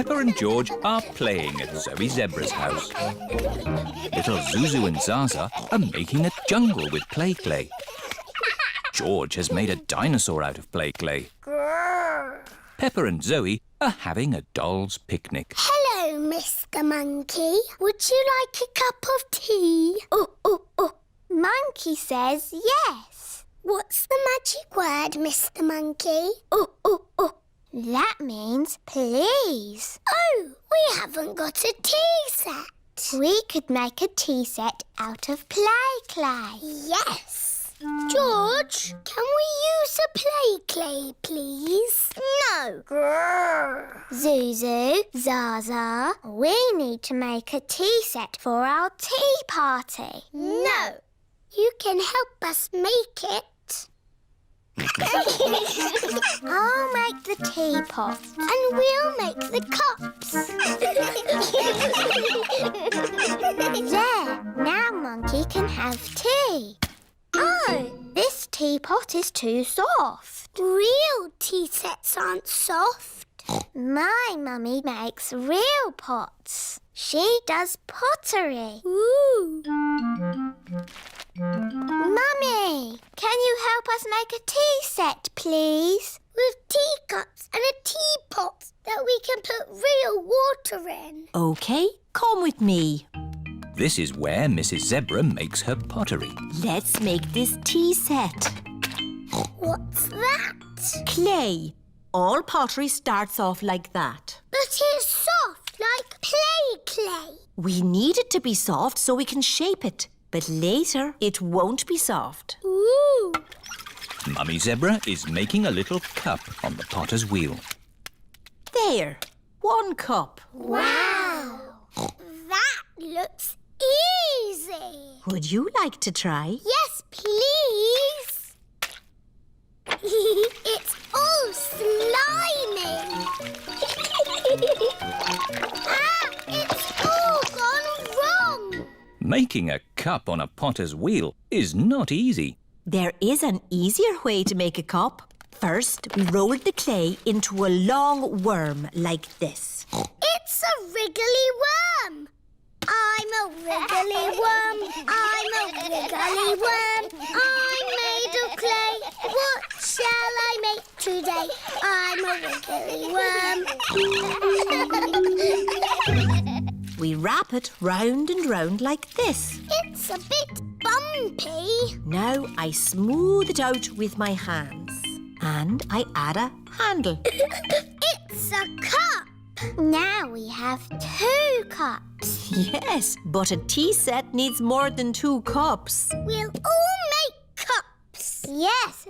Peppa and George are playing at Zoe Zebra's house. Little Zuzu and Zaza are making a jungle with play clay. George has made a dinosaur out of play clay. Peppa and Zoe are having a doll's picnic. Hello, Mr. Monkey. Would you like a cup of tea? Monkey says yes. What's the magic word, Mr. Monkey? That means please. Oh, we haven't got a tea set. We could make a tea set out of play clay. Yes. George, can we use a play clay, please? No. Zuzu, Zaza, we need to make a tea set for our tea party. No. You can help us make it. I'll make the teapot and we'll make the cups. There, now Monkey can have tea. Oh, this teapot is too soft. Real tea sets aren't soft. My mummy makes real pots. She does pottery. Ooh. Mummy, can you help us make a tea set, please? With teacups and a teapot that we can put real water in. OK, come with me. This is where Mrs. Zebra makes her pottery. Let's make this tea set. What's that? Clay. All pottery starts off like that. But it's soft, like play clay. We need it to be soft so we can shape it. But later, it won't be soft. Ooh. Mummy Zebra is making a little cup on the potter's wheel. There, 1 cup. Wow. That looks easy. Would you like to try? Yes, please. It's all slimy. It's all gone wrong. Making a cup on a potter's wheel is not easy. There is an easier way to make a cup. First, we roll the clay into a long worm like this. It's a wriggly worm. I'm a wriggly worm. I'm a wriggly worm. I'm made of clay. What shall I make today? I'm a wriggly worm. We wrap it round and round like this. It's a bit bumpy. Now I smooth it out with my hands. And I add a handle. It's a cup. Now we have 2 cups. Yes, but a tea set needs more than 2 cups. We'll all make cups. Yes.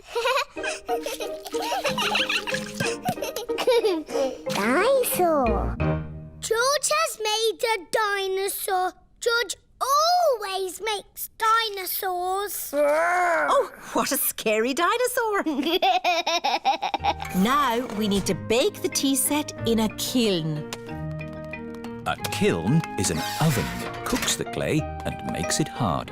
Dinosaur. George has made a dinosaur. George always makes dinosaurs. Oh, what a scary dinosaur. Now we need to bake the tea set in a kiln. A kiln is an oven that cooks the clay and makes it hard.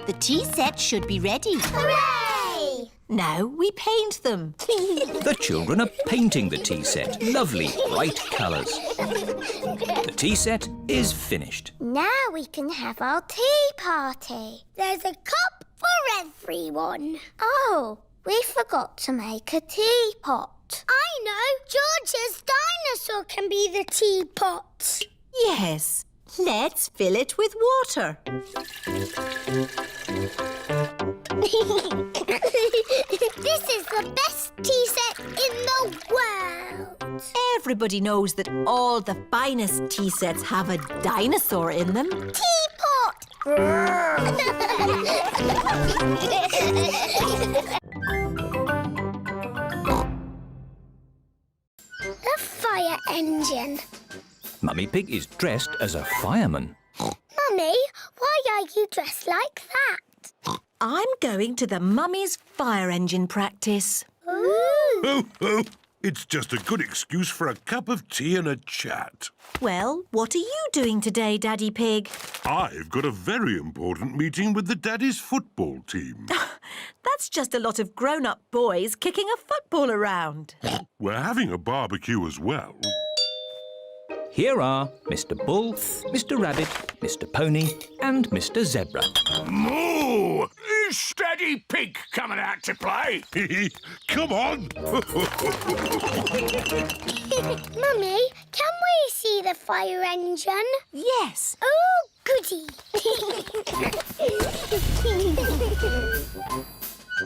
The tea set should be ready. Hooray! Now we paint them. The children are painting the tea set. Lovely, bright colours. The tea set is finished. Now we can have our tea party. There's a cup for everyone. Oh, we forgot to make a teapot. I know. George's dinosaur can be the teapot. Yes, let's fill it with water. This is the best tea set in the world. Everybody knows that all the finest tea sets have a dinosaur in them. Teapot! A fire engine. Mummy Pig is dressed as a fireman. Mummy, why are you dressed like that? I'm going to the Mummy's fire engine practice. Ooh. It's just a good excuse for a cup of tea and a chat. Well, what are you doing today, Daddy Pig? I've got a very important meeting with the Daddy's football team. That's just a lot of grown-up boys kicking a football around. We're having a barbecue as well. Here are Mr. Bull, Mr. Rabbit, Mr. Pony and Mr. Zebra. Moo! Is Daddy Pig coming out to play? Come on! Mummy, can we see the fire engine? Yes. Oh, goody.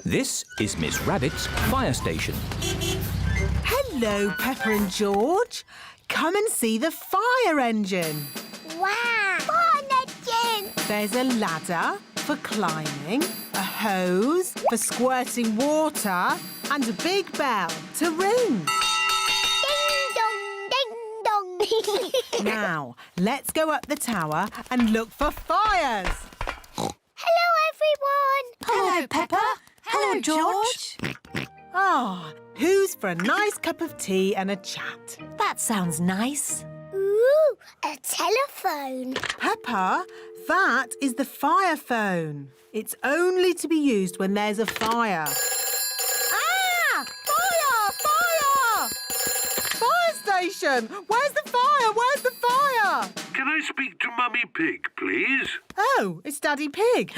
This is Miss Rabbit's fire station. Hello, Peppa and George. Come and see the fire engine. Wow! Fire engine! There's a ladder for climbing, a hose for squirting water, and a big bell to ring. Ding dong, ding dong. Now, let's go up the tower and look for fires. Hello, everyone. Hello, Peppa. Hello, George. Who's for a nice cup of tea and a chat? That sounds nice. Ooh, a telephone. Peppa, that is the fire phone. It's only to be used when there's a fire. Ah! Fire! Fire! Fire station! Where's the fire? Where's the fire? Can I speak to Mummy Pig, please? Oh, it's Daddy Pig.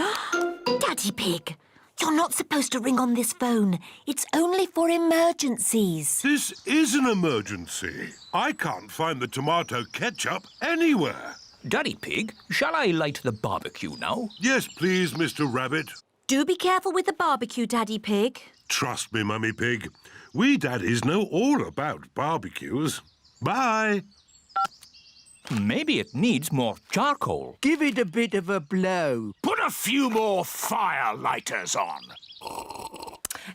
Daddy Pig, you're not supposed to ring on this phone. It's only for emergencies. This is an emergency. I can't find the tomato ketchup anywhere. Daddy Pig, shall I light the barbecue now? Yes, please, Mr. Rabbit. Do be careful with the barbecue, Daddy Pig. Trust me, Mummy Pig. We daddies know all about barbecues. Bye. Maybe it needs more charcoal. Give it a bit of a blow. Put a few more fire lighters on.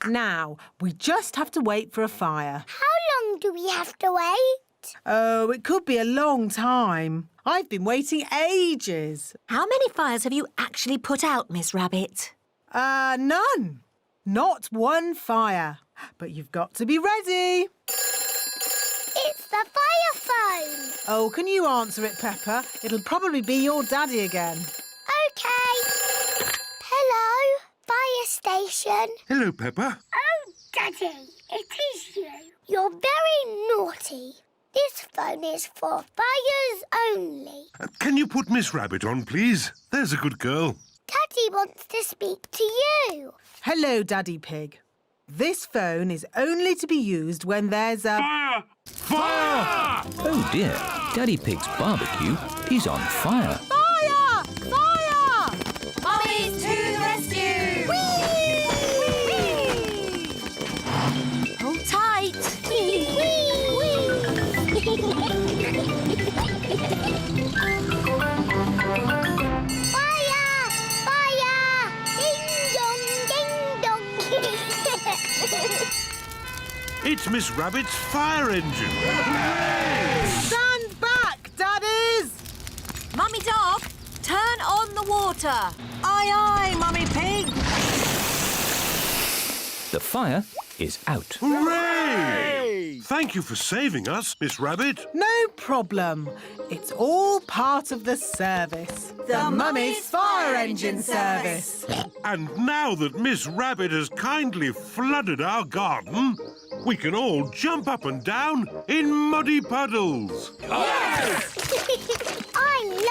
Now, we just have to wait for a fire. How long do we have to wait? Oh, it could be a long time. I've been waiting ages. How many fires have you actually put out, Miss Rabbit? None. Not one fire. But you've got to be ready. It's the fire phone. Oh, can you answer it, Peppa? It'll probably be your daddy again. OK. Hello, fire station. Hello, Peppa. Oh, Daddy, it is you. You're very naughty. This phone is for fires only. Can you put Miss Rabbit on, please? There's a good girl. Daddy wants to speak to you. Hello, Daddy Pig. This phone is only to be used when there's a... Fire! Fire! Oh dear, Daddy Pig's barbecue is on fire. Fire! Fire! Mummies to the rescue! Hold tight. Fire! Fire! Ding dong, ding dong. It's Miss Rabbit's fire engine. Stand back, daddies! Mummy Dog, turn on the water. Aye, aye, Mummy Pig. The fire is out. Hooray! Thank you for saving us, Miss Rabbit. No problem. It's all part of the service. The Mummy's Fire Engine Service. And now that Miss Rabbit has kindly flooded our garden, we can all jump up and down in muddy puddles. I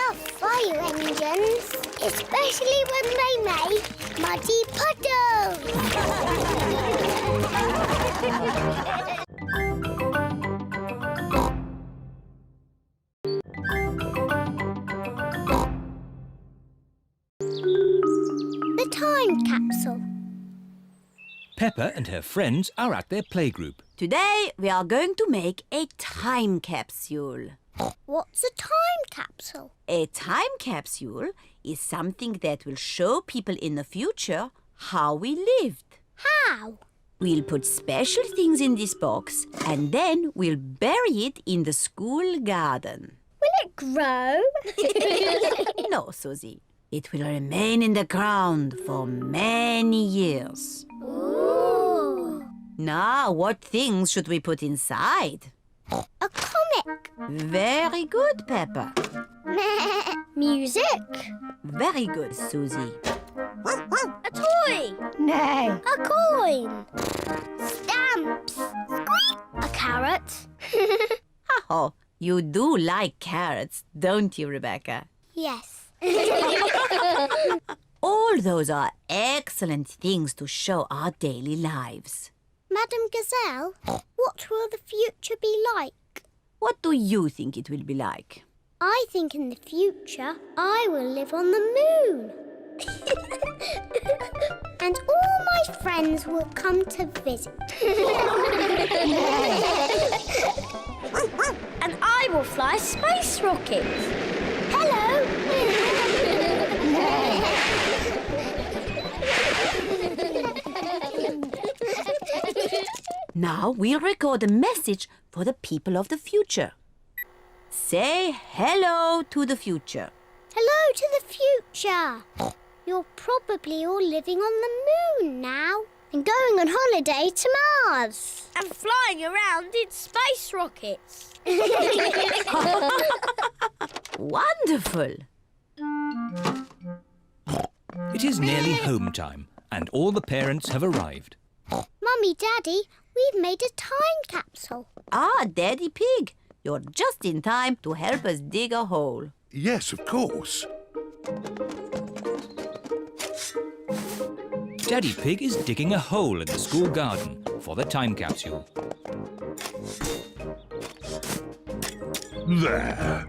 love fire engines, especially when they make muddy puddles. The Time Capsule. Peppa and her friends are at their playgroup. Today we are going to make a time capsule. What's a time capsule? A time capsule is something that will show people in the future how we lived. How? We'll put special things in this box and then we'll bury it in the school garden. Will it grow? No, Suzy. It will remain in the ground for many years. Ooh. Now, what things should we put inside? A comic. Very good, Peppa. Music. Very good, Suzy. A toy. No. A coin. Stamps. Squeak. A carrot. Oh, you do like carrots, don't you, Rebecca? Yes. All those are excellent things to show our daily lives. Madam Gazelle, what will the future be like? What do you think it will be like? I think in the future I will live on the moon. And all my friends will come to visit. And I will fly a space rocket. Hello. Now we'll record a message for the people of the future. Say hello to the future. Hello to the future. You're probably all living on the moon now and going on holiday to Mars. And flying around in space rockets. Wonderful! It is nearly home time, and all the parents have arrived. Mummy, Daddy, we've made a time capsule. Ah, Daddy Pig, you're just in time to help us dig a hole. Yes, of course. Daddy Pig is digging a hole in the school garden for the time capsule. There.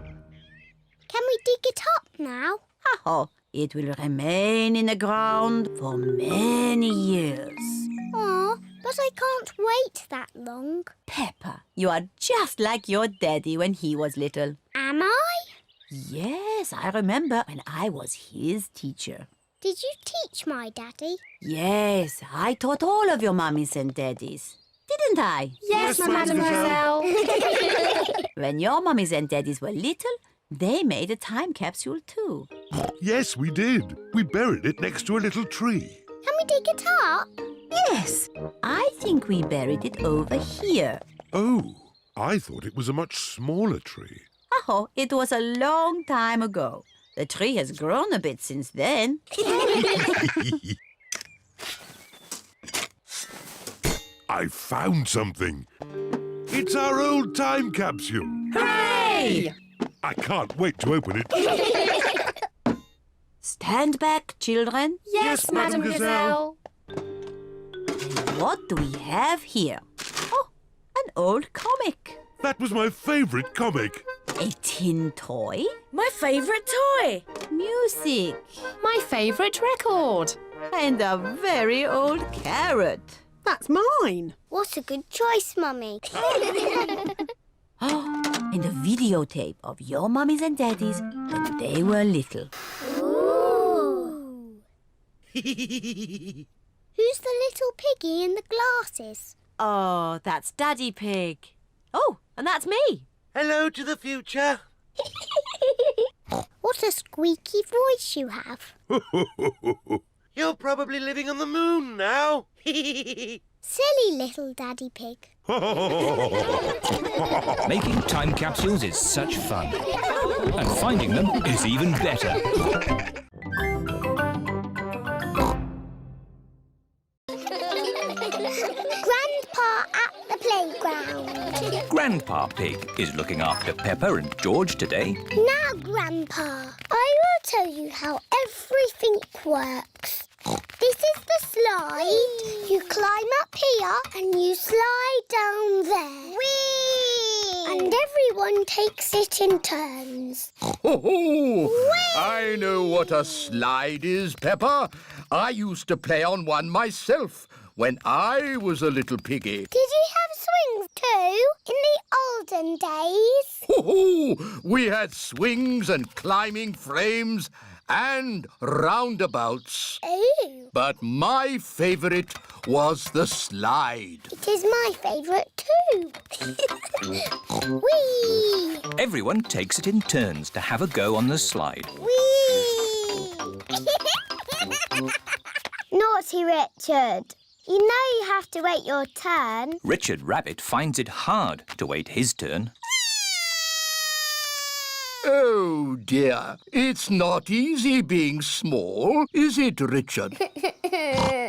Can we dig it up now? Oh, it will remain in the ground for many years. Aw, but I can't wait that long. Peppa, you are just like your daddy when he was little. Am I? Yes, I remember when I was his teacher. Did you teach my daddy? Yes, I taught all of your mummies and daddies. Didn't I? Yes, Mademoiselle. When your mummies and daddies were little, they made a time capsule too. Yes, we did. We buried it next to a little tree. Can we dig it up? Yes, I think we buried it over here. Oh, I thought it was a much smaller tree. Oh, it was a long time ago. The tree has grown a bit since then. I found something. It's our old time capsule. Hooray! I can't wait to open it. Stand back, children. Yes, Madam Gazelle. What do we have here? Oh, an old comic. That was my favourite comic. A tin toy. My favourite toy. Music. My favourite record. And a very old carrot. That's mine. What a good choice, Mummy. And a videotape of your mummies and daddies when they were little. Ooh. Who's the little piggy in the glasses? Oh, that's Daddy Pig. Oh, and that's me. Hello to the future. What a squeaky voice you have. You're probably living on the moon now. Silly little Daddy Pig. Making time capsules is such fun. And finding them is even better. Grandpa at the playground. Grandpa Pig is looking after Peppa and George today. Now, Grandpa, I will tell you how everything works. This is the slide. You climb up here and you slide down there. Whee! And everyone takes it in turns. Ho-ho! I know what a slide is, Peppa. I used to play on one myself when I was a little piggy. Did you have swings too in the olden days? Ho-ho! We had swings and climbing frames and roundabouts. Oh, But my favourite was the slide. it is my favourite too. Whee! Everyone takes it in turns to have a go on the slide. Whee! Naughty Richard. You know you have to wait your turn. Richard Rabbit finds it hard to wait his turn. Oh, dear. It's not easy being small, is it, Richard?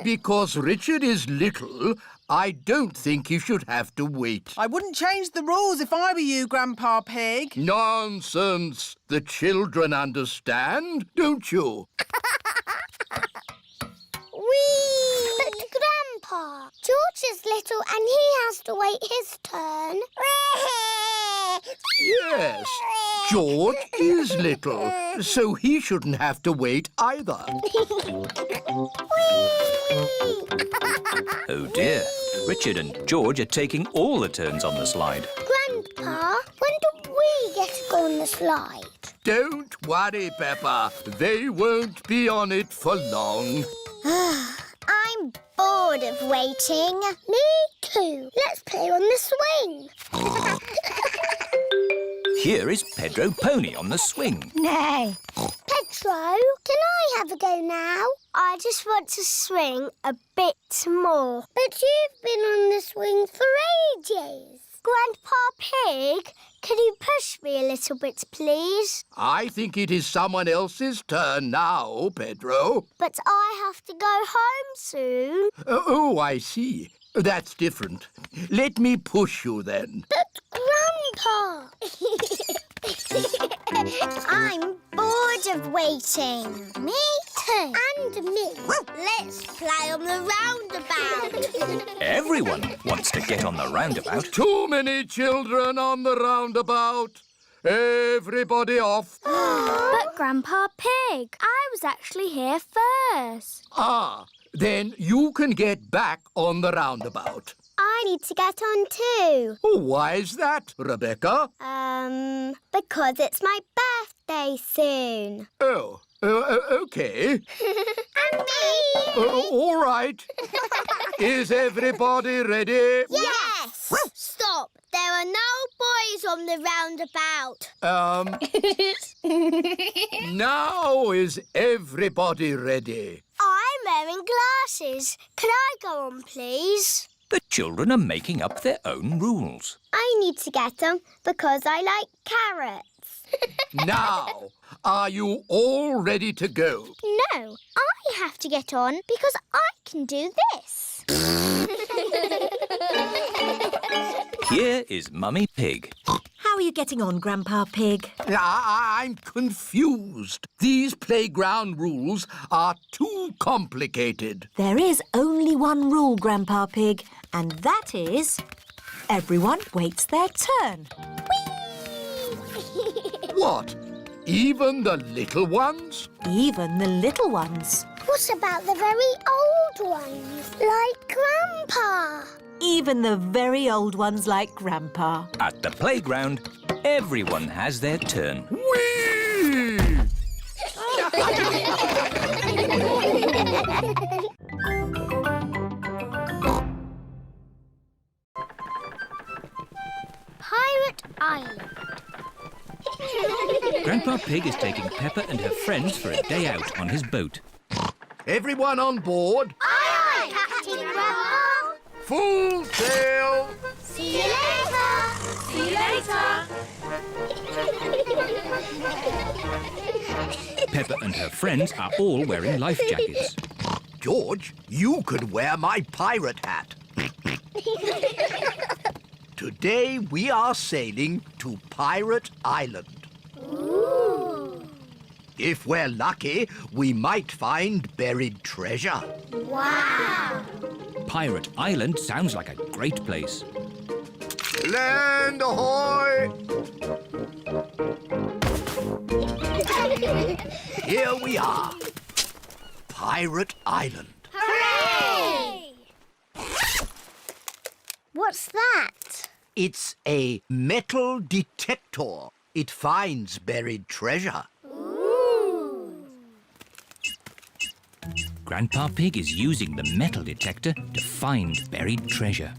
Because Richard is little, I don't think he should have to wait. I wouldn't change the rules if I were you, Grandpa Pig. Nonsense. The children understand, don't you? Whee! But Grandpa, George is little and he has to wait his turn. Yes, George is little, so he shouldn't have to wait either. Oh dear, Richard and George are taking all the turns on the slide. Grandpa, when do we get to go on the slide? Don't worry, Peppa. They won't be on it for long. I'm bored of waiting. Me too. Let's play on the swing. Here is Pedro Pony on the swing. No. Pedro, can I have a go now? I just want to swing a bit more. But you've been on the swing for ages. Grandpa Pig, can you push me a little bit, please? I think it is someone else's turn now, Pedro. But I have to go home soon. Oh, I see. That's different. Let me push you then. But Grandpa! I'm bored of waiting. Me too. And me. Let's play on the roundabout. Everyone wants to get on the roundabout. Too many children on the roundabout. Everybody off. But Grandpa Pig, I was actually here first. Ah, then you can get back on the roundabout. I need to get on too. Why is that, Rebecca? Because it's my birthday soon. Oh, okay. And me! All right. Is everybody ready? Yes! Stop! There are no boys on the roundabout. Now is everybody ready? I'm wearing glasses. Can I go on, please? The children are making up their own rules. I need to get them because I like carrots. Now, are you all ready to go? No, I have to get on because I can do this. Here is Mummy Pig. How are you getting on, Grandpa Pig? I'm confused. These playground rules are too complicated. There is only one rule, Grandpa Pig, and that is everyone waits their turn. What? Even the little ones? Even the little ones. What about the very old ones, like Grandpa? Even the very old ones like Grandpa. At the playground, everyone has their turn. Whee! Pirate Island. Grandpa Pig is taking Peppa and her friends for a day out on his boat. Everyone on board? Aye, Captain Grandpa. Full sail! See you later. See you later. Peppa and her friends are all wearing life jackets. George, you could wear my pirate hat. Today we are sailing to Pirate Island. Ooh. If we're lucky, we might find buried treasure. Wow. Pirate Island sounds like a great place. Land ahoy! Here we are. Pirate Island. Hooray! What's that? It's a metal detector. It finds buried treasure. Ooh. Grandpa Pig is using the metal detector to find buried treasure.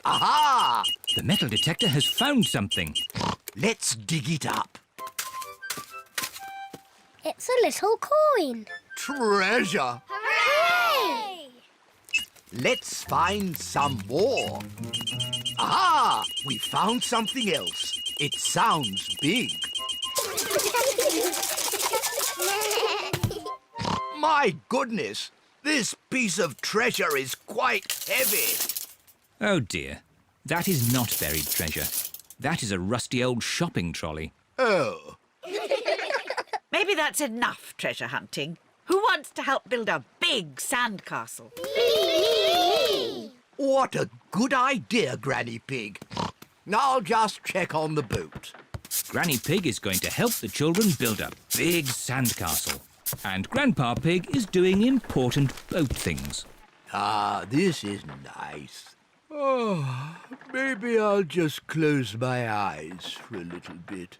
Aha! The metal detector has found something. Let's dig it up. It's a little coin. Treasure! Hooray! Let's find some more. Aha! We found something else. It sounds big. My goodness! This piece of treasure is quite heavy. Oh dear, that is not buried treasure. That is a rusty old shopping trolley. Oh. Maybe that's enough treasure hunting. Who wants to help build a big sandcastle? Me! What a good idea, Granny Pig. I'll just check on the boat. Granny Pig is going to help the children build a big sandcastle. And Grandpa Pig is doing important boat things. Ah, this is nice. Oh, maybe I'll just close my eyes for a little bit.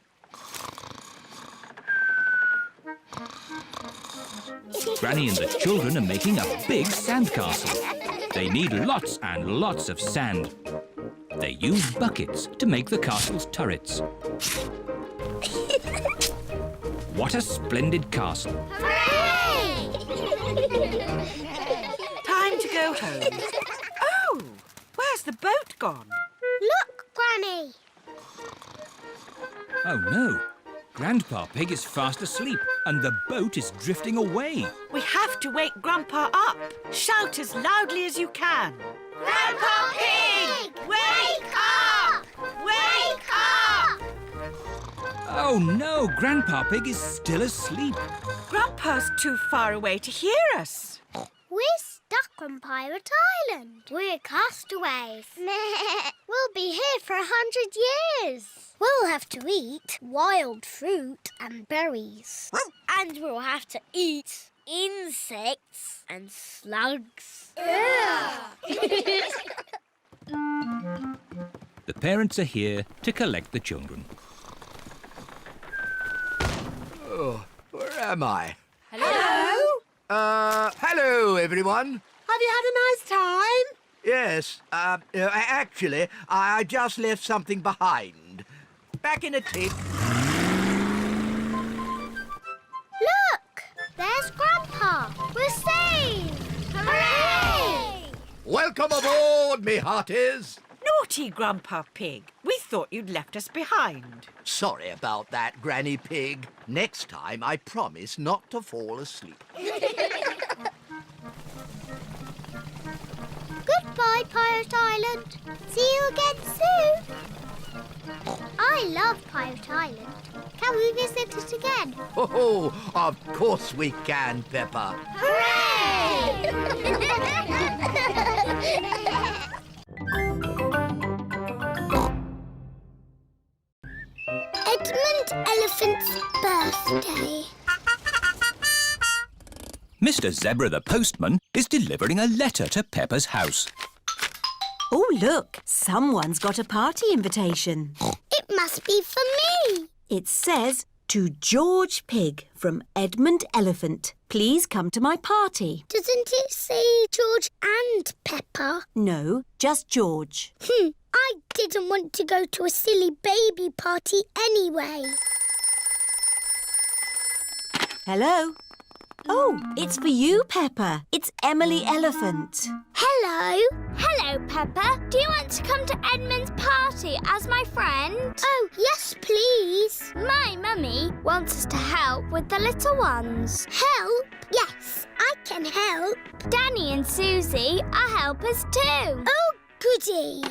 Granny and the children are making a big sandcastle. They need lots and lots of sand. They use buckets to make the castle's turrets. What a splendid castle. Hooray! Time to go home. Oh, where's the boat gone? Look, Granny. Oh no, Grandpa Pig is fast asleep and the boat is drifting away. We have to wake Grandpa up. Shout as loudly as you can. Grandpa Pig! Wake up! Wake up! Oh no, Grandpa Pig is still asleep. Grandpa's too far away to hear us. We're stuck on Pirate Island. We're castaways. We'll be here for 100 years. We'll have to eat wild fruit and berries. And we'll have to eat insects and slugs. The parents are here to collect the children. Oh, where am I? Hello? Hello, everyone. Have you had a nice time? Yes, actually, I just left something behind. Back in a tick. Look! There's Grandpa. We're saved! Hooray! Welcome aboard, me hearties. Naughty Grandpa Pig. We thought you'd left us behind. Sorry about that, Granny Pig. Next time, I promise not to fall asleep. Goodbye, Pirate Island. See you again soon. I love Pirate Island. Can we visit it again? Oh, of course we can, Peppa. Hooray! Edmond Elephant's birthday. Mr. Zebra the postman is delivering a letter to Peppa's house. Oh, look, someone's got a party invitation. It must be for me. It says, to George Pig from Edmond Elephant. Please come to my party. Doesn't it say George and Peppa? No, just George. I didn't want to go to a silly baby party anyway. Hello? Oh, it's for you, Peppa. It's Emily Elephant. Hello. Hello, Peppa. Do you want to come to Edmund's party as my friend? Oh, yes, please. My mummy wants us to help with the little ones. Help? Yes, I can help. Danny and Suzy are helpers too. Oh, goody.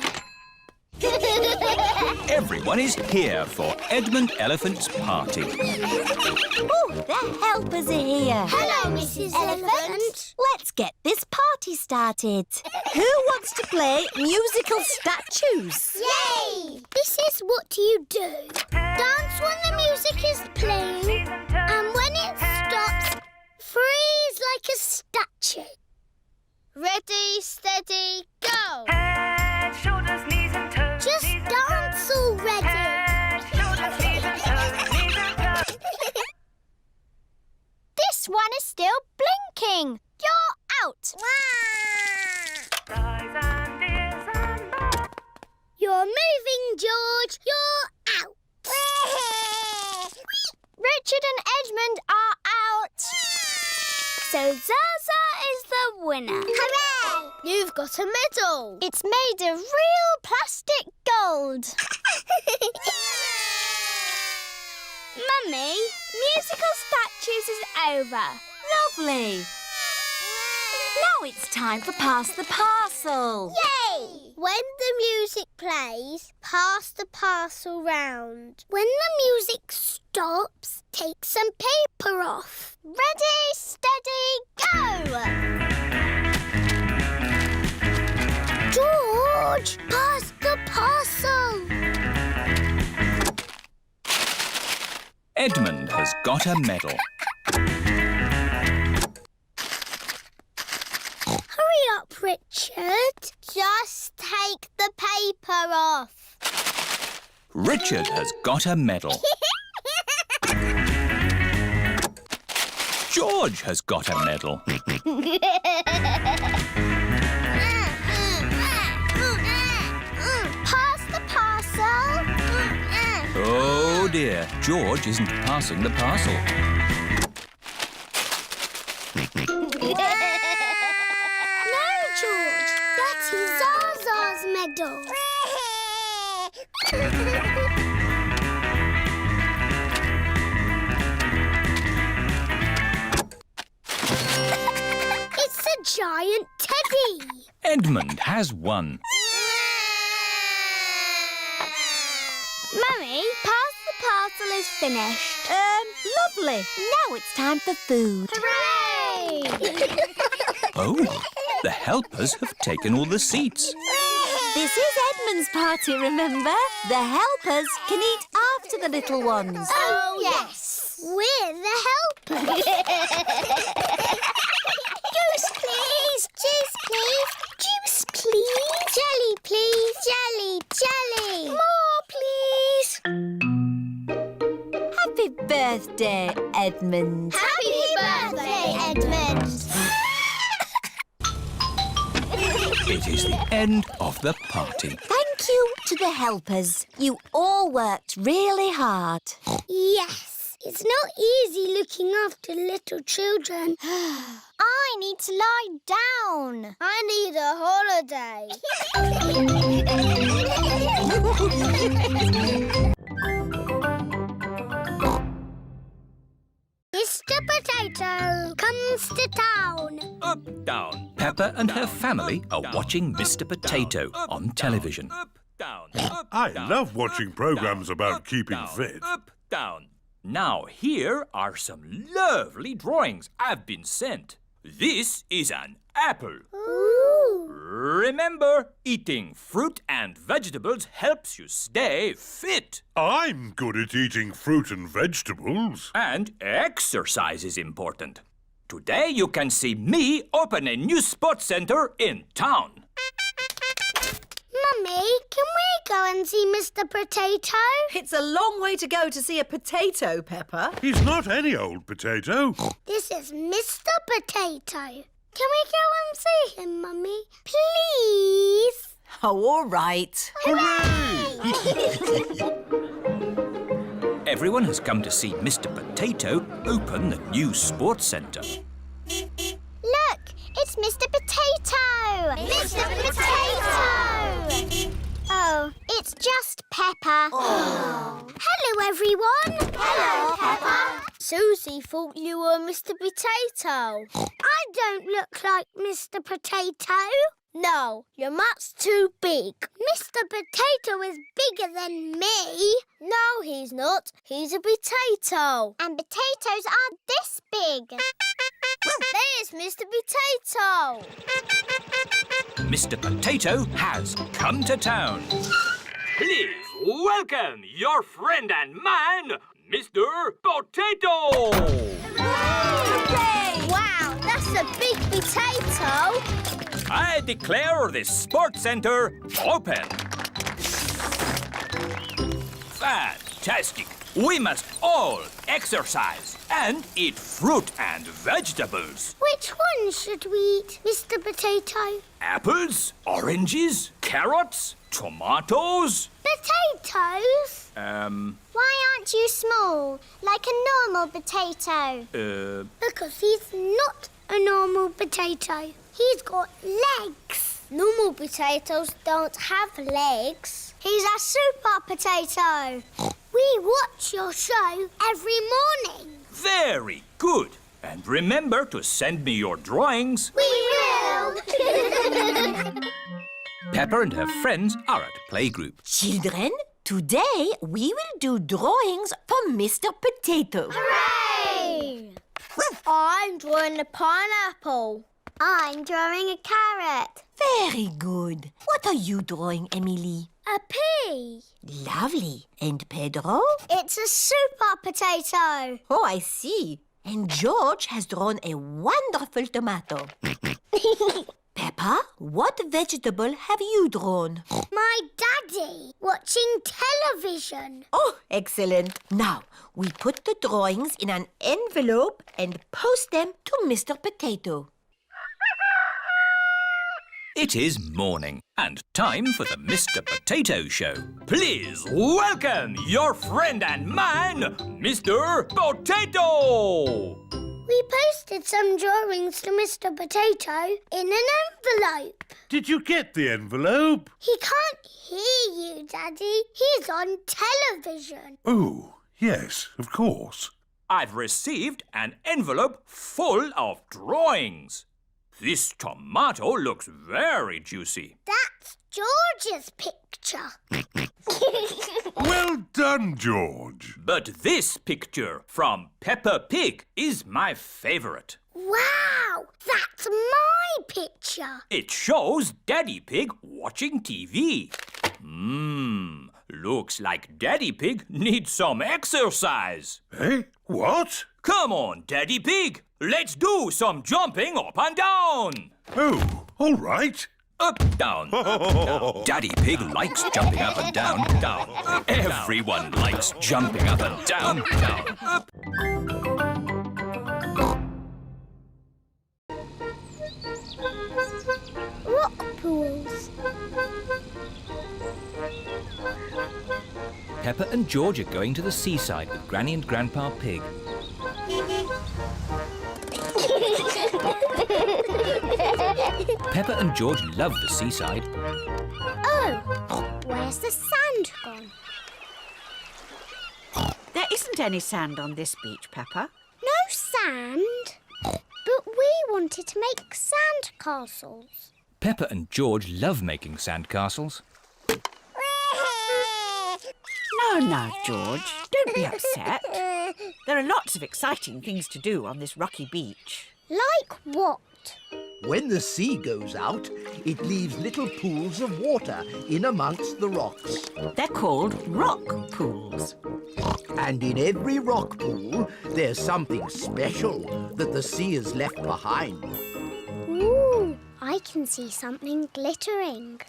Everyone is here for Edmond Elephant's party. Oh, the helpers are here. Hello, Mrs. Elephant. Let's get this party started. Who wants to play musical statues? Yay! This is what you do. Dance when the music is playing, and when it stops, freeze like a statue. Ready, steady, go! Head, shoulders, knees and toes. Just dance already. Head, shoulders, knees and toes. Knees and toes. This one is still blinking. You're out. Eyes and ears and mouth. You're moving, George. You're out. Richard and Edmond are out. So So Zaza is the winner. Hooray! You've got a medal. It's made of real plastic gold. Mummy, musical statues is over. Lovely. Now it's time for Pass the Parcel. Yay! When the music plays, pass the parcel round. When the music stops, take some paper off. Ready, steady, go! George, pass the parcel. Edmond has got a medal. Hurry up, Richard. Just take the paper off. Richard has got a medal. George has got a medal. Pass the parcel. Oh dear, George isn't passing the parcel. No, George. That is Zaza's medal. It's a giant teddy. Edmond has won. Mummy, pass the parcel is finished. Lovely. Now it's time for food. Hooray! Oh, the helpers have taken all the seats. This is Edmond's party, remember? The helpers can eat after the little ones. Oh, yes. We're the helpers. Juice, please. Juice, please. Juice, please. Jelly, please. Jelly, jelly. More, please. Happy birthday, Edmond. Happy birthday, Edmond. It is the end of the party. Thank you to the helpers. You all worked really hard. Yes, it's not easy looking after little children. I need to lie down. I need a holiday. Mr. Potato comes to town. Up, down. Peppa and her family are watching Mr. Potato on television. Up, down. I love watching programs about keeping fit. Up, down. Now, here are some lovely drawings I've been sent. This is an apple. Ooh. Remember, eating fruit and vegetables helps you stay fit. I'm good at eating fruit and vegetables. And exercise is important. Today you can see me open a new sports center in town. Mummy, can we go and see Mr. Potato? It's a long way to go to see a potato, Peppa. He's not any old potato. This is Mr. Potato. Can we go and see him, Mummy? Please? Oh, all right. Everyone has come to see Mr. Potato open the new sports centre. Look, it's Mr. Potato! Mr. Potato! Oh, it's just Peppa. Oh. Hello, everyone. Hello, Peppa. Suzy thought you were Mr. Potato. I don't look like Mr. Potato. No, you're much too big. Mr. Potato is bigger than me. No, he's not. He's a potato. And potatoes aren't this big. There's Mr. Potato. Mr. Potato has come to town. Please welcome your friend and mine, Mr. Potato! Hooray! Wow, that's a big potato. I declare this sports center open. Fantastic! We must all exercise and eat fruit and vegetables. Which one should we eat, Mr. Potato? Apples, oranges, carrots, tomatoes. Potatoes? Why aren't you small, like a normal potato? Because he's not a normal potato. He's got legs. Normal potatoes don't have legs. He's a super potato. We watch your show every morning. Very good. And remember to send me your drawings. We will. Peppa and her friends are at playgroup. Children, today we will do drawings for Mr. Potato. Hooray! I'm drawing a pineapple. I'm drawing a carrot. Very good. What are you drawing, Emily? A pea. Lovely. And Pedro? It's a super potato. Oh, I see. And George has drawn a wonderful tomato. Peppa, what vegetable have you drawn? My daddy watching television. Oh, excellent. Now, we put the drawings in an envelope and post them to Mr. Potato. It is morning and time for the Mr. Potato Show. Please welcome your friend and mine, Mr. Potato! We posted some drawings to Mr. Potato in an envelope. Did you get the envelope? He can't hear you, Daddy. He's on television. Oh, yes, of course. I've received an envelope full of drawings. This tomato looks very juicy. That's George's picture. Well done, George. But this picture from Peppa Pig is my favourite. Wow, that's my picture. It shows Daddy Pig watching TV. Looks like Daddy Pig needs some exercise. Eh? What? Come on, Daddy Pig. Let's do some jumping up and down. Oh, all right. Up, down, up, down. Daddy Pig likes jumping up and down, down. Everyone likes jumping up and down, down, up. Rock pools. Peppa and George are going to the seaside with Granny and Grandpa Pig. Peppa and George love the seaside. Oh, where's the sand gone? There isn't any sand on this beach, Peppa. No sand? But we wanted to make sand castles. Peppa and George love making sandcastles. No, George. Don't be upset. There are lots of exciting things to do on this rocky beach. Like what? When the sea goes out, it leaves little pools of water in amongst the rocks. They're called rock pools. And in every rock pool, there's something special that the sea has left behind. Ooh, I can see something glittering.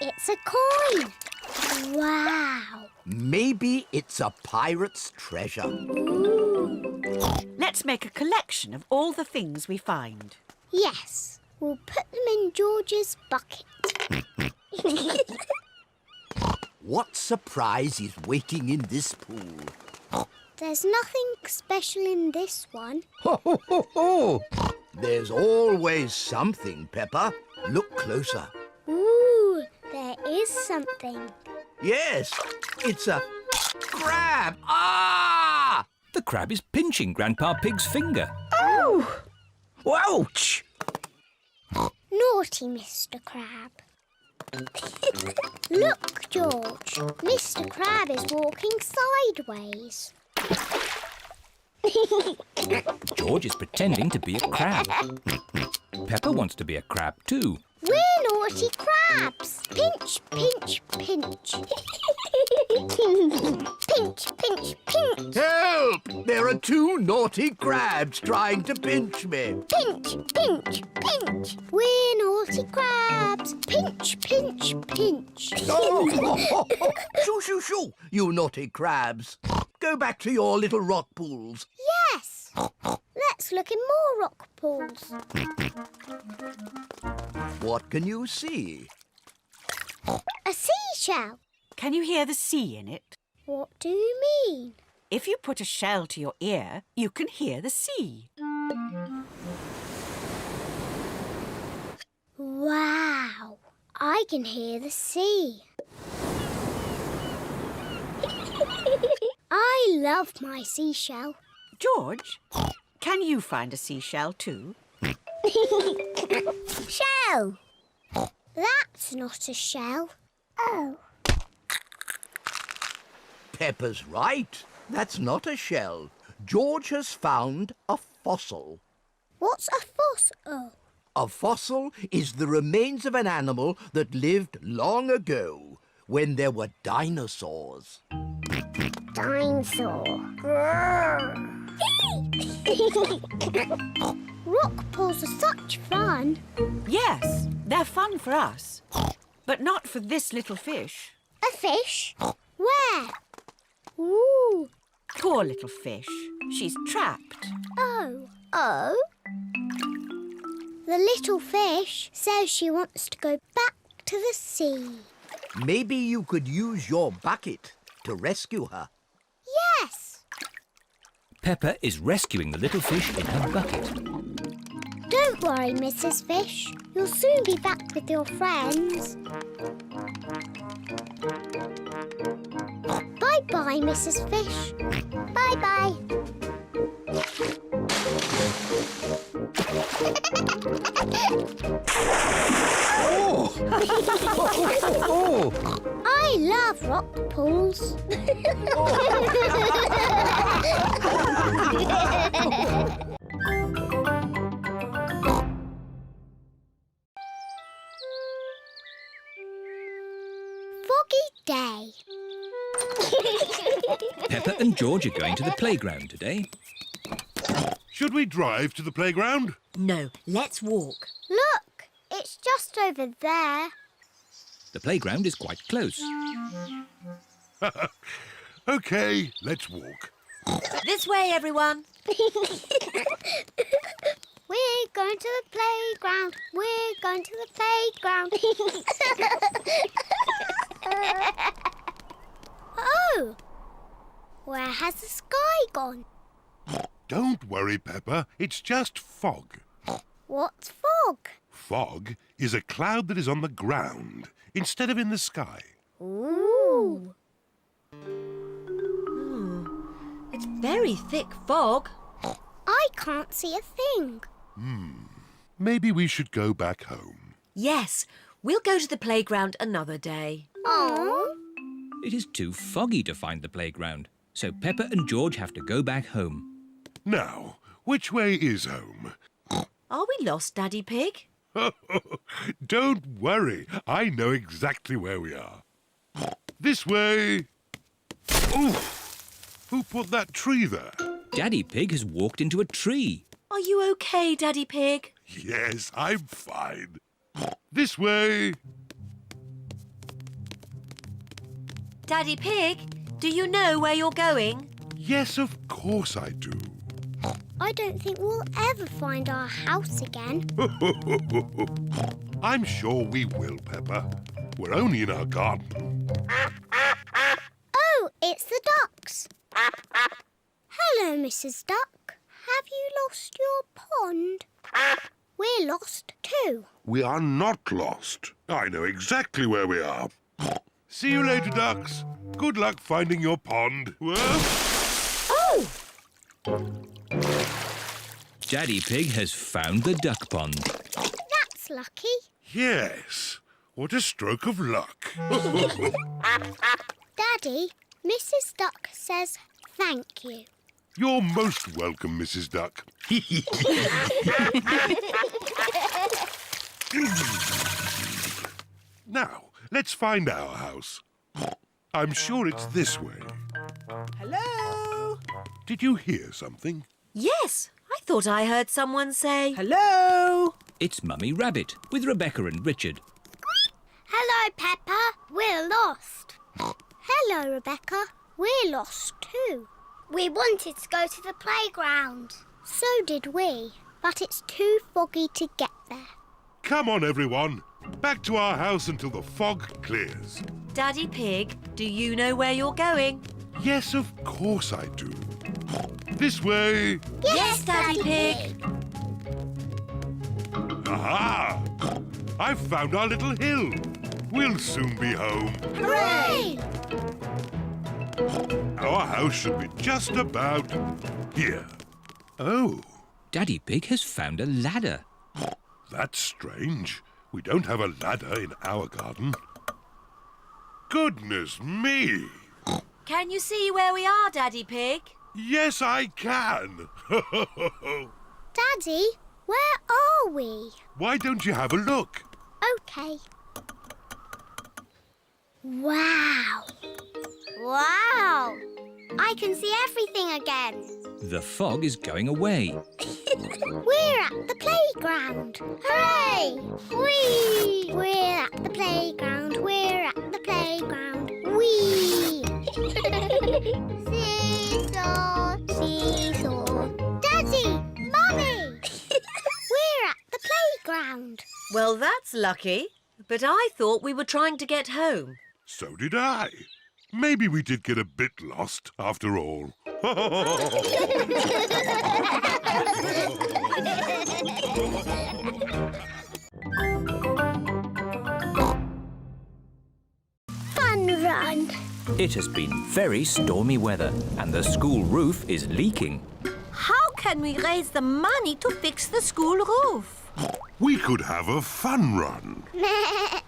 It's a coin. Wow. Maybe it's a pirate's treasure. Ooh. Let's make a collection of all the things we find. Yes, we'll put them in George's bucket. What surprise is waiting in this pool? There's nothing special in this one. Ho, ho, ho, ho! There's always something, Peppa. Look closer. Ooh, there is something. Yes, it's a crab. Ah! The crab is pinching Grandpa Pig's finger. Oh! Ouch! Naughty Mr. Crab. Look, George. Mr. Crab is walking sideways. George is pretending to be a crab. Peppa wants to be a crab too. We're naughty crabs. Pinch, pinch, pinch. Pinch, pinch, pinch. Help! There are two naughty crabs trying to pinch me. Pinch, pinch, pinch. We're naughty crabs. Pinch, pinch, pinch. Oh! Shoo, shoo, shoo, you naughty crabs. Go back to your little rock pools. Yes. Let's look in more rock pools. What can you see? A seashell. Can you hear the sea in it? What do you mean? If you put a shell to your ear, you can hear the sea. I can hear the sea. I love my seashell. George, can you find a seashell too? Shell! That's not a shell. Oh. Peppa's right. That's not a shell. George has found a fossil. What's a fossil? A fossil is the remains of an animal that lived long ago, when there were dinosaurs. Dinosaur. Rock pools are such fun. Yes, they're fun for us. But not for this little fish. A fish? Where? Ooh. Poor little fish. She's trapped. Oh. Oh? The little fish says she wants to go back to the sea. Maybe you could use your bucket to rescue her. Yes. Peppa is rescuing the little fish in her bucket. Don't worry, Mrs. Fish. You'll soon be back with your friends. Bye-bye, Mrs. Fish. Bye-bye. I love rock pools. Foggy day. Peppa and George are going to the playground today. Should we drive to the playground? No, let's walk. Look, it's just over there. The playground is quite close. OK, let's walk. This way, everyone. We're going to the playground. We're going to the playground. Oh! Where has the sky gone? Don't worry, Peppa. It's just fog. What's fog? Fog is a cloud that is on the ground instead of in the sky. Ooh. It's very thick fog. I can't see a thing. Maybe we should go back home. Yes, we'll go to the playground another day. Oh. It is too foggy to find the playground, so Peppa and George have to go back home. Now, which way is home? Are we lost, Daddy Pig? Don't worry. I know exactly where we are. This way. Oof! Who put that tree there? Daddy Pig has walked into a tree. Are you okay, Daddy Pig? Yes, I'm fine. This way. Daddy Pig, do you know where you're going? Yes, of course I do. I don't think we'll ever find our house again. I'm sure we will, Peppa. We're only in our garden. Oh, it's the ducks. Hello, Mrs. Duck. Have you lost your pond? We're lost too. We are not lost. I know exactly where we are. See you later, ducks. Good luck finding your pond. Oh! Daddy Pig has found the duck pond. That's lucky. Yes. What a stroke of luck. Daddy, Mrs. Duck says thank you. You're most welcome, Mrs. Duck. Now, let's find our house. I'm sure it's this way. Hello? Did you hear something? Yes, I thought I heard someone say... Hello? It's Mummy Rabbit with Rebecca and Richard. Hello, Peppa. We're lost. Hello, Rebecca. We're lost too. We wanted to go to the playground. So did we, but it's too foggy to get there. Come on, everyone. Back to our house until the fog clears. Daddy Pig, do you know where you're going? Yes, of course I do. This way. Yes, Daddy Pig. Aha! I've found our little hill. We'll soon be home. Hooray! Our house should be just about here. Oh, Daddy Pig has found a ladder. that's strange. We don't have a ladder in our garden. Goodness me! Can you see where we are, Daddy Pig? Yes, I can. Daddy, where are we? Why don't you have a look? OK. Wow. Wow! I can see everything again. The fog is going away. We're at the playground. Hooray! Whee! We're at the playground. We're at the playground. Whee! Seesaw, seesaw. Daddy! Mummy! We're at the playground. Well, that's lucky. But I thought we were trying to get home. So did I. Maybe we did get a bit lost after all. Fun run. It has been very stormy weather and the school roof is leaking. How can we raise the money to fix the school roof? We could have a fun run.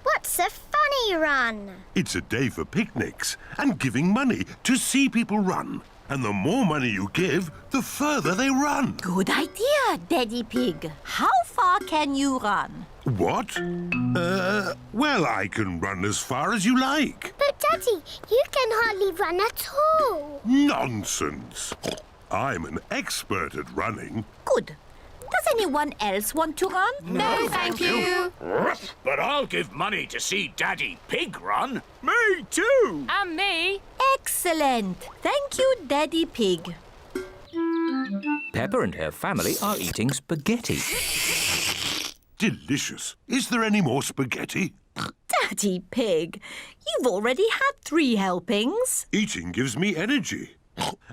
What's a funny run? It's a day for picnics and giving money to see people run. And the more money you give, the further they run. Good idea, Daddy Pig. How far can you run? What? Well, I can run as far as you like. But, Daddy, you can hardly run at all. Nonsense. I'm an expert at running. Good. Does anyone else want to run? No, thank you. But I'll give money to see Daddy Pig run. Me too. And me. Excellent. Thank you, Daddy Pig. Peppa and her family are eating spaghetti. Delicious. Is there any more spaghetti? Daddy Pig, you've already had 3 helpings. Eating gives me energy.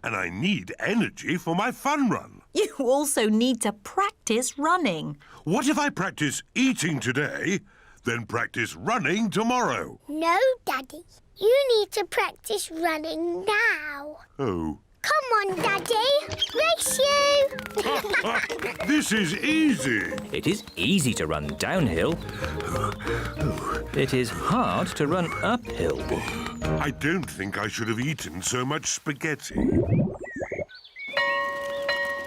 And I need energy for my fun run. You also need to practice running. What if I practice eating today, then practice running tomorrow? No, Daddy. You need to practice running now. Oh. Come on, Daddy. Race you. This is easy. It is easy to run downhill. It is hard to run uphill. I don't think I should have eaten so much spaghetti.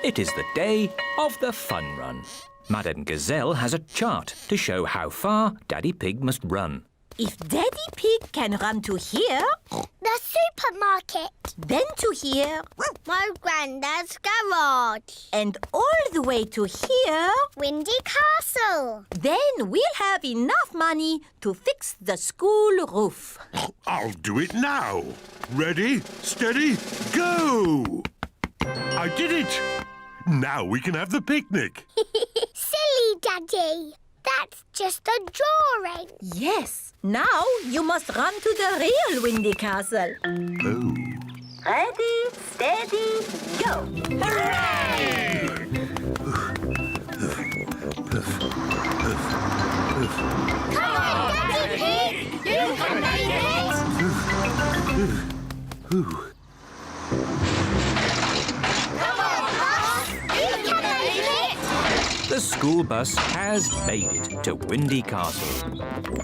It is the day of the fun run. Madame Gazelle has a chart to show how far Daddy Pig must run. If Daddy Pig can run to here, The supermarket. then to here, My granddad's garage. and all the way to here, Windy Castle. then we'll have enough money to fix the school roof. I'll do it now. Ready, steady, go! I did it! Now we can have the picnic. Silly, Daddy. That's just a drawing. Yes, now you must run to the real Windy Castle. Oh. Ready, steady, go! Hooray! Come on, Daddy Pig. You can make it. Come on, Boss. You can make it. The school bus has made it to Windy Castle.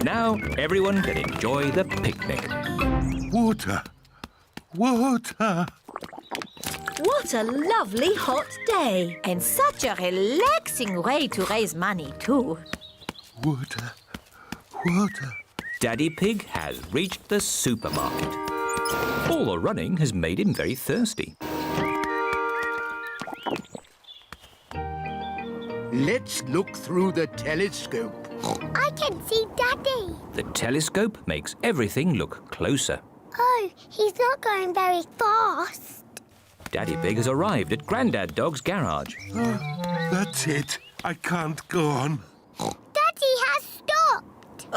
Now everyone can enjoy the picnic. Water. Water. What a lovely hot day, and such a relaxing way to raise money too. Water. Water. Daddy Pig has reached the supermarket. All the running has made him very thirsty. Let's look through the telescope. I can see Daddy. The telescope makes everything look closer. Oh, he's not going very fast. Daddy Pig has arrived at Grandad Dog's garage. That's it. I can't go on. Daddy has stopped.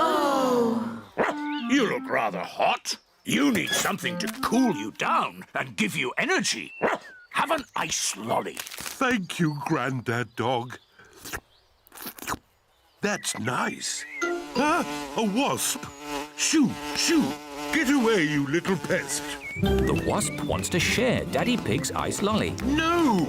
You look rather hot. You need something to cool you down and give you energy. Have an ice lolly. Thank you, Grandad Dog. That's nice. Ah, a wasp. Shoo, shoo! Get away, you little pest! The wasp wants to share Daddy Pig's ice lolly. No!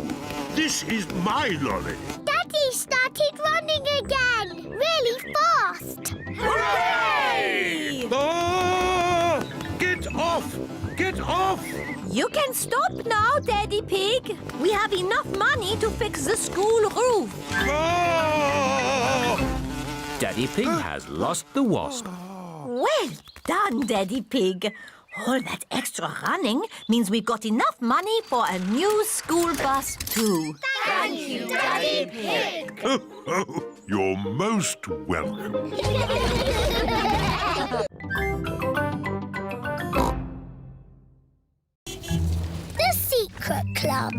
This is my lolly. Daddy started running again, really fast. Hooray! Ah! Get off! Get off! You can stop now, Daddy Pig. We have enough money to fix the school roof. Ah! Daddy Pig has lost the wasp. Well done, Daddy Pig. All that extra running means we've got enough money for a new school bus too. Thank you, Daddy Pig. You're most welcome. The Secret Club.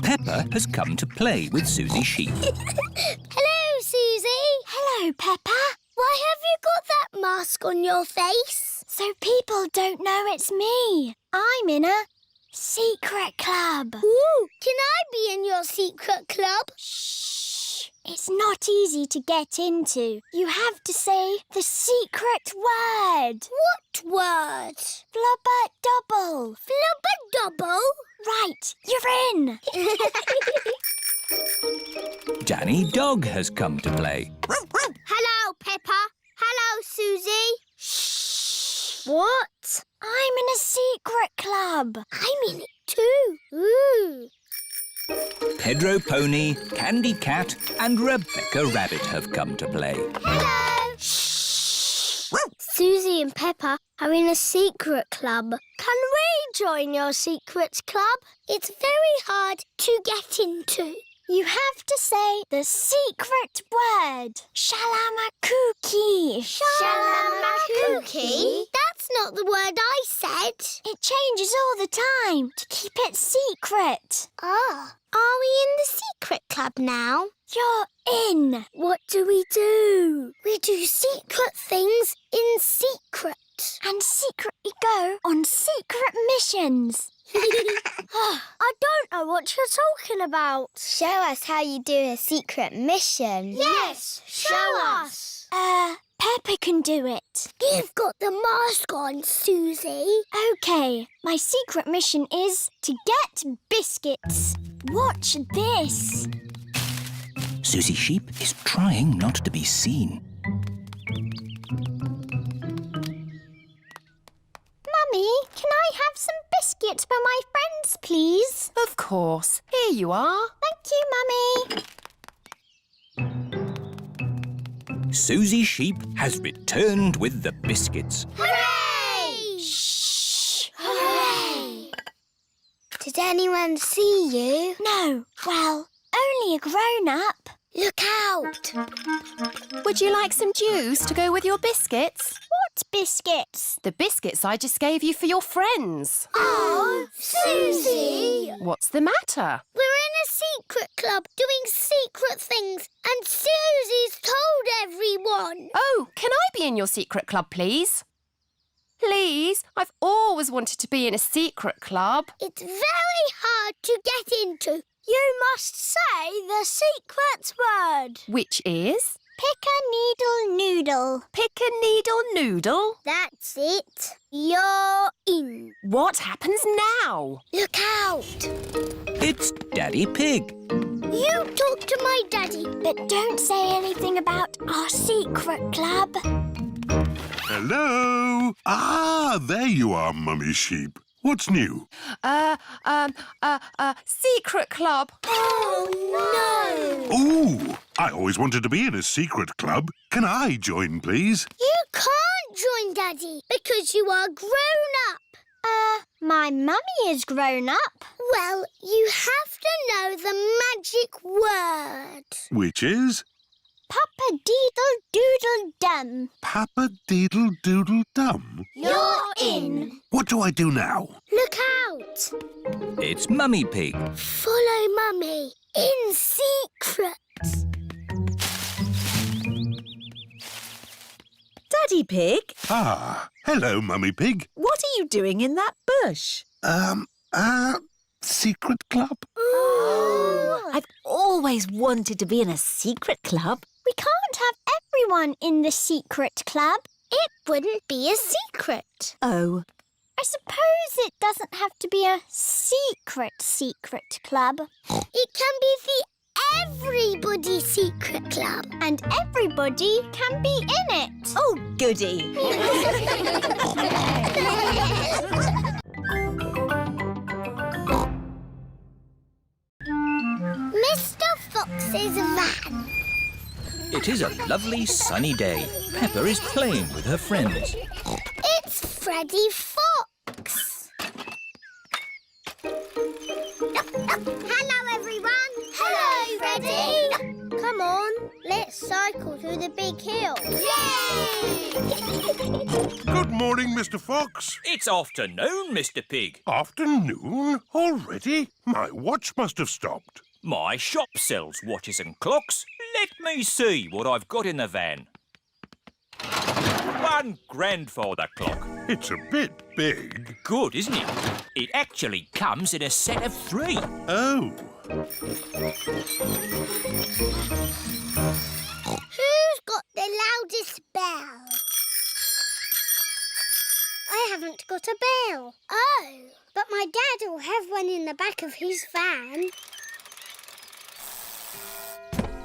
Peppa has come to play with Suzy Sheep. Hello, Suzy. Hello, Peppa. Why have you got that mask on your face? So people don't know it's me. I'm in a secret club. Ooh, can I be in your secret club? Shh. It's not easy to get into. You have to say the secret word. What word? Flubber-double. Flubber-double? Right, you're in. Danny Dog has come to play. Hello, Peppa. Hello, Suzy. Shh. What? I'm in a secret club. I'm in it too. Ooh. Pedro Pony, Candy Cat and Rebecca Rabbit have come to play. Hello. Shh. Suzy and Peppa are in a secret club. Can we join your secret club? It's very hard to get into. You have to say the secret word. Shalamakuki. Shalamakuki? That's not the word I said. It changes all the time to keep it secret. Ah. Are we in the secret club now? You're in. What do? We do secret things in secret. And secretly go on secret missions. I don't know what you're talking about. Show us how you do a secret mission. Yes, show us. Peppa can do it. You've got the mask on, Suzy. OK, my secret mission is to get biscuits. Watch this. Suzy Sheep is trying not to be seen. Mummy, can I have some biscuits for my friends, please? Of course. Here you are. Thank you, Mummy. Suzy Sheep has returned with the biscuits. Hooray! Shh! Hooray! Did anyone see you? No. Well, only a grown-up. Look out! Would you like some juice to go with your biscuits? What biscuits? The biscuits I just gave you for your friends. Oh, Suzy! What's the matter? We're in a secret club doing secret things and Suzy's told everyone. Oh, can I be in your secret club, please? Please, I've always wanted to be in a secret club. It's very hard to get into. You must say the secret word. Which is? Pick-a-needle-noodle. Pick-a-needle-noodle? That's it. You're in. What happens now? Look out. It's Daddy Pig. You talk to my daddy, but don't say anything about our secret club. Hello? Ah, there you are, Mummy Sheep. What's new? Secret club. Oh, no. Ooh, I always wanted to be in a secret club. Can I join, please? You can't join Daddy because you are grown up. My mummy is grown up. Well, you have to know the magic word. Which is? Papa-deedle-doodle-dum. Papa-deedle-doodle-dum. You're in. What do I do now? Look out. It's Mummy Pig. Follow Mummy in secret. Daddy Pig, Ah, hello, Mummy Pig. what are you doing in that bush? Secret club? Oh. I've always wanted to be in a secret club. We can't have everyone in the secret club. It wouldn't be a secret. Oh, I suppose it doesn't have to be a secret club. It can be the Everybody Secret Club. And everybody can be in it. oh, goody. Mr. Fox's van. It is a lovely sunny day. Peppa is playing with her friends. It's Freddy Fox. Hello, everyone. Hello, Freddy. Come on, let's cycle through the big hill. Yay! Good morning, Mr. Fox. It's afternoon, Mr. Pig. Afternoon? Already? My watch must have stopped. My shop sells watches and clocks. Let me see what I've got in the van. One grandfather clock. It's a bit big. Good, isn't it? It actually comes in a set of 3. Oh. Who's got the loudest bell? I haven't got a bell. Oh, but my dad will have one in the back of his van.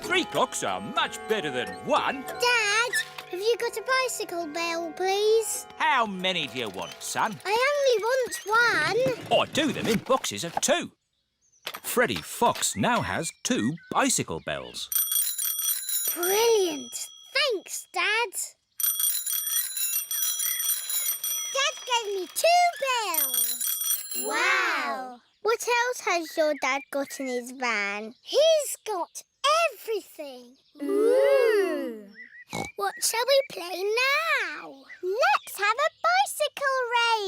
3 clocks are much better than 1. Dad, have you got a bicycle bell, please? How many do you want, son? I only want one. I do them in boxes of 2. Freddy Fox now has 2 bicycle bells. Brilliant. Thanks, Dad. Dad gave me 2 bells. Wow. What else has your dad got in his van? He's got everything. Ooh. What shall we play now? Let's have a bicycle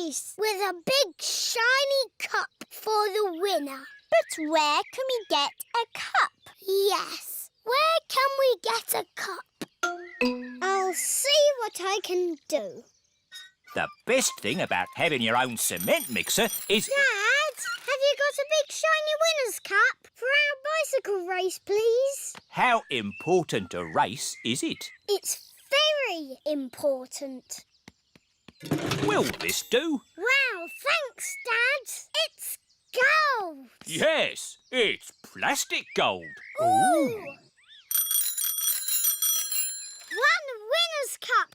race with a big shiny cup for the winner. But where can we get a cup? Yes, where can we get a cup? I'll see what I can do. The best thing about having your own cement mixer is... Dad, have you got a big shiny winner's cup for our bicycle race, please? How important a race is it? It's very important. Will this do? Wow, thanks, Dad. It's gold. Yes, it's plastic gold. Ooh. One winner's cup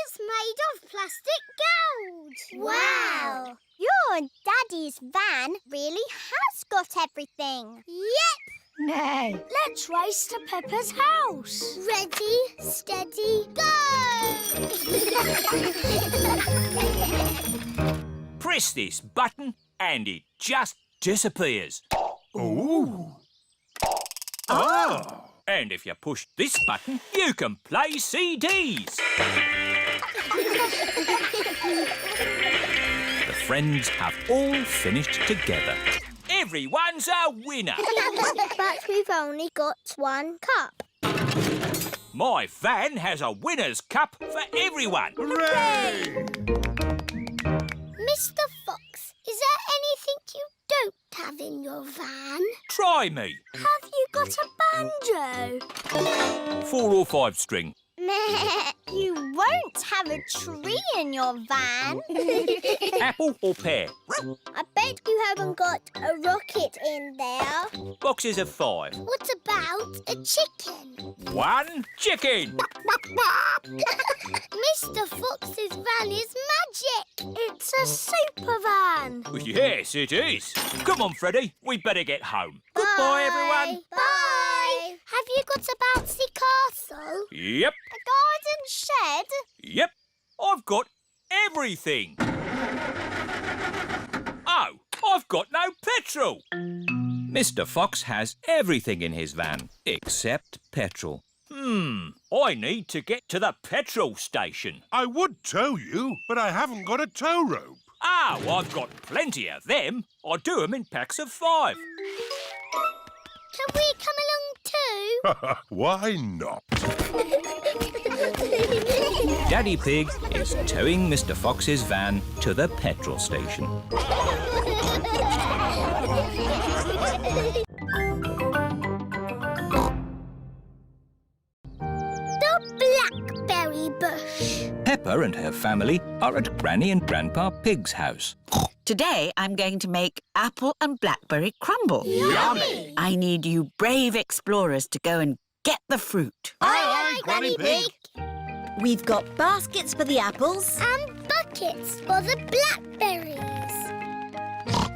is made of plastic gold. Wow. Your daddy's van really has got everything. Yep. No. Let's race to Peppa's house. Ready, steady, go! Press this button and it just disappears. Ooh. Ah. And if you push this button, you can play CDs. The friends have all finished together. Everyone's a winner. But we've only got 1 cup. My van has a winner's cup for everyone. Hooray! Mr. Fox, is there anything you don't have in your van? Try me. Have you got a banjo? 4 or 5 string. You won't have a tree in your van. Apple or pear? I bet you haven't got a rocket in there. Boxes of 5. What about a chicken? 1 chicken. Mr. Fox's van is magic. It's a super van. Yes, it is. Come on, Freddy. We better get home. Goodbye, everyone. Bye. Have you got a bouncy castle? Yep. A garden shed? Yep. I've got everything. Oh, I've got no petrol. Mr. Fox has everything in his van except petrol. I need to get to the petrol station. I would tow you, but I haven't got a tow rope. Oh, I've got plenty of them. I do them in packs of 5. Can we come along too? Why not? Daddy Pig is towing Mr. Fox's van to the petrol station. The Blackberry Bush. Peppa and her family are at Granny and Grandpa Pig's house. Today I'm going to make apple and blackberry crumble. Yummy! I need you brave explorers to go and get the fruit. Aye, Granny Pig. We've got baskets for the apples. And buckets for the blackberries.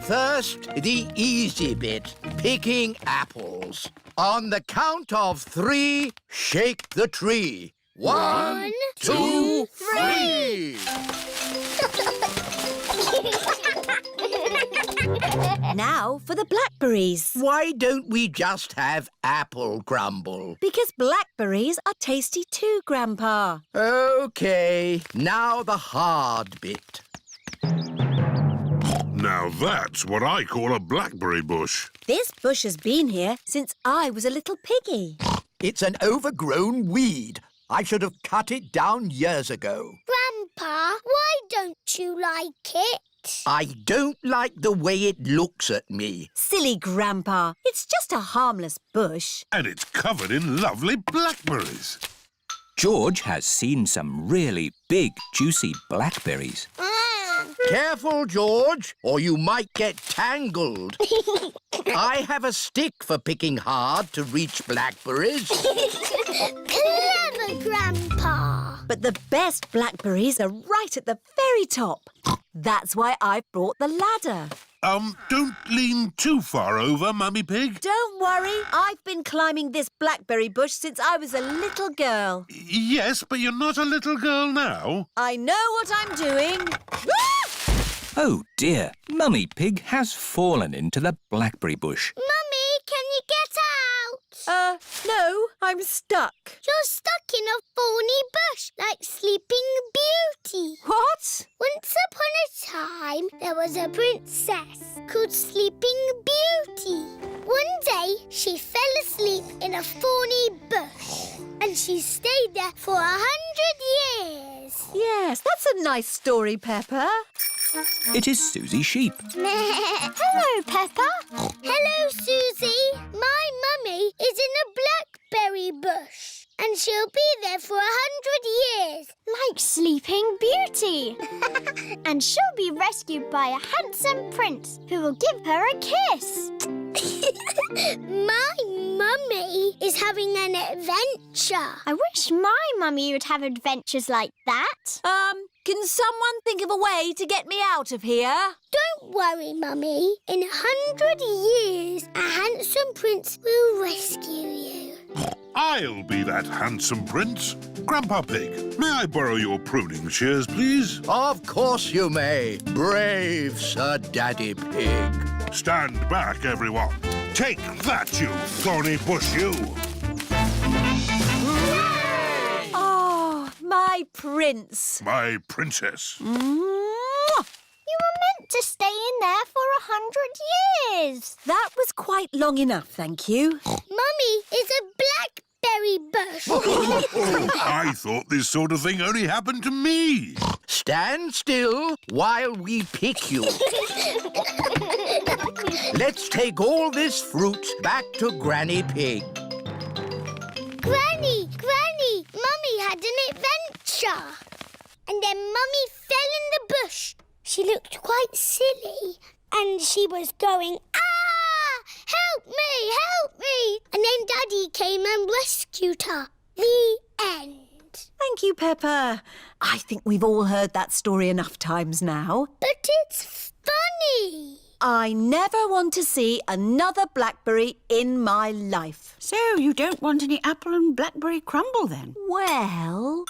First, the easy bit, picking apples. On the count of 3, shake the tree. 1, 2, 3. Now for the blackberries. Why don't we just have apple crumble? Because blackberries are tasty too, Grandpa. OK, now the hard bit. Now that's what I call a blackberry bush. This bush has been here since I was a little piggy. It's an overgrown weed. I should have cut it down years ago. Grandpa, why don't you like it? I don't like the way it looks at me. Silly Grandpa, it's just a harmless bush. And it's covered in lovely blackberries. George has seen some really big, juicy blackberries. Careful, George, or you might get tangled. I have a stick for picking hard to reach blackberries. Clever, Grandpa. But the best blackberries are right at the very top. That's why I've brought the ladder. Don't lean too far over, Mummy Pig. Don't worry, I've been climbing this blackberry bush since I was a little girl. Yes, but you're not a little girl now. I know what I'm doing. Oh dear, Mummy Pig has fallen into the blackberry bush. Mummy, can you get out? No, I'm stuck. You're stuck in a thorny bush like Sleeping Beauty. What? Once upon a time, there was a princess called Sleeping Beauty. One day, she fell asleep in a thorny bush, and she stayed there for 100 years. Yes, that's a nice story, Peppa. It is Suzy Sheep. Hello, Peppa. Hello, Suzy. My mummy is in a blackberry bush, and she'll be there for 100 years. Like Sleeping Beauty. And she'll be rescued by a handsome prince who will give her a kiss. My mummy is having an adventure. I wish my mummy would have adventures like that. Can someone think of a way to get me out of here? Don't worry, Mummy. In 100 years, a handsome prince will rescue you. I'll be that handsome prince. Grandpa Pig, may I borrow your pruning shears, please? Of course you may, brave Sir Daddy Pig. Stand back, everyone. Take that, you thorny bush, you. Oh, my prince. My princess. You were meant to stay in there for 100 years. That was quite long enough, thank you. Mummy is a blackberry bush. I thought this sort of thing only happened to me. Stand still while we pick you. Let's take all this fruit back to Granny Pig. Granny, Mummy had an adventure. And then Mummy fell in the bush. She looked quite silly. And she was going, ah! Help me, help me! And then Daddy came and rescued her. The end. Thank you, Peppa. I think we've all heard that story enough times now. But it's funny. I never want to see another blackberry in my life. So you don't want any apple and blackberry crumble then? Well,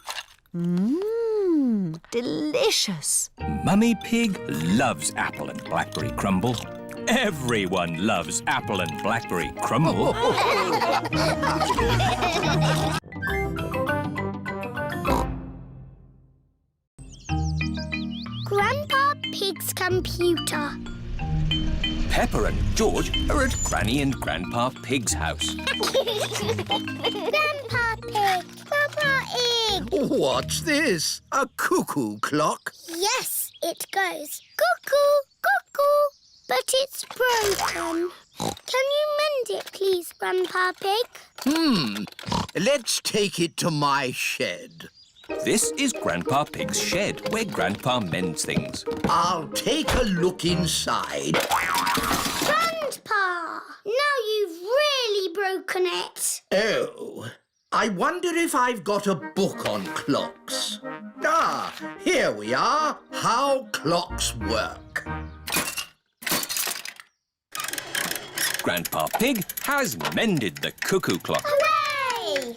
delicious. Mummy Pig loves apple and blackberry crumble. Everyone loves apple and blackberry crumble. Grandpa Pig's computer. Peppa and George are at Granny and Grandpa Pig's house. Grandpa Pig, Grandpa Pig. What's this? A cuckoo clock? Yes, it goes cuckoo, cuckoo, but it's broken. Can you mend it, please, Grandpa Pig? Let's take it to my shed. This is Grandpa Pig's shed, where Grandpa mends things. I'll take a look inside. Grandpa! Now you've really broken it. Oh, I wonder if I've got a book on clocks. Ah, here we are. How clocks work. Grandpa Pig has mended the cuckoo clock. Hooray!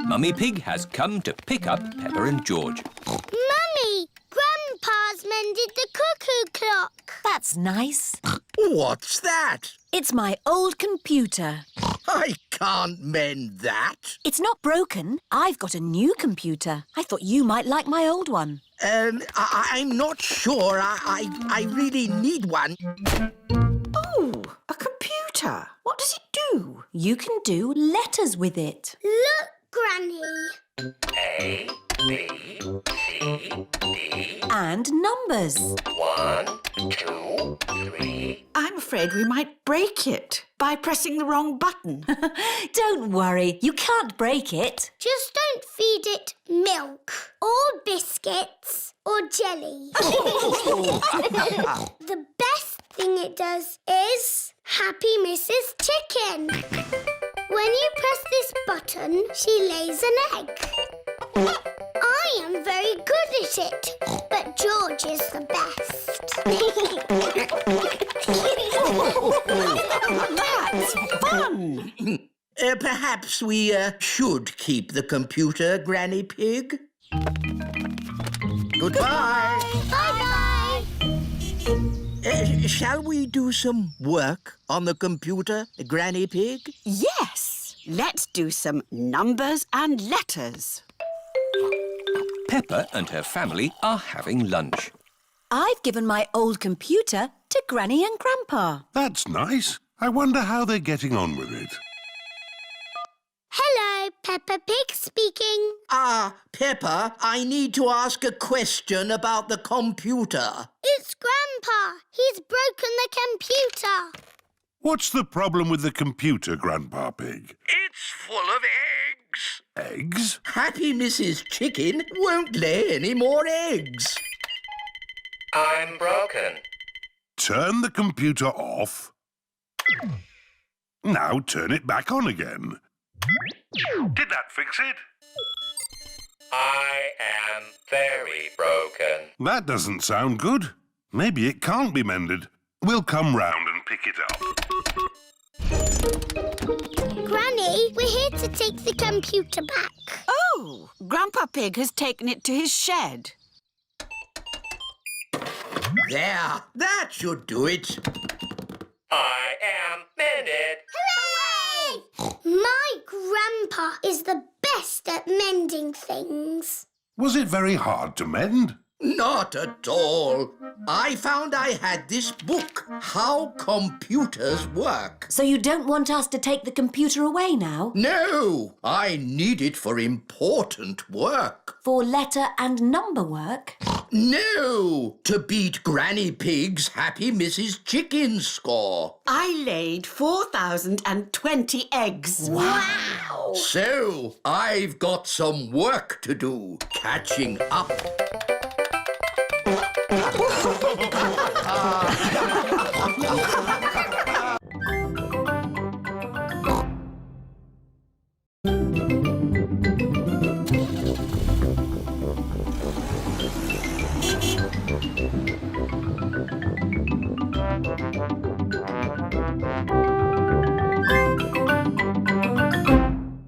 Mummy Pig has come to pick up Peppa and George. Mummy, Grandpa's mended the cuckoo clock. That's nice. What's that? It's my old computer. I can't mend that. It's not broken. I've got a new computer. I thought you might like my old one. I'm not sure. I really need one. Oh, a computer. What does it do? You can do letters with it. Look, Granny. A, B, C, D. And numbers. 1, 2, 3. I'm afraid we might break it by pressing the wrong button. Don't worry, you can't break it. Just don't feed it milk or biscuits or jelly. The best thing it does is Happy Mrs. Chicken. When you press this button, she lays an egg. I am very good at it, but George is the best. That's fun! Perhaps we should keep the computer, Granny Pig. Goodbye. Bye-bye. Shall we do some work on the computer, Granny Pig? Yes, let's do some numbers and letters. Peppa and her family are having lunch. I've given my old computer to Granny and Grandpa. That's nice. I wonder how they're getting on with it. Hello, Peppa Pig speaking. Peppa, I need to ask a question about the computer. It's Grandpa. He's broken the computer. What's the problem with the computer, Grandpa Pig? It's full of eggs. Eggs? Happy Mrs. Chicken won't lay any more eggs. I'm broken. Turn the computer off. Now turn it back on again. Did that fix it? I am very broken. That doesn't sound good. Maybe it can't be mended. We'll come round and pick it up. Granny, we're here to take the computer back. Oh, Grandpa Pig has taken it to his shed. There, that should do it. I am mended. Hooray! My Grandpa is the best at mending things. Was it very hard to mend? Not at all. I found I had this book, How Computers Work. So you don't want us to take the computer away now? No, I need it for important work. For letter and number work? No, to beat Granny Pig's Happy Mrs. Chicken score. I laid 4,020 eggs. Wow! So, I've got some work to do, catching up.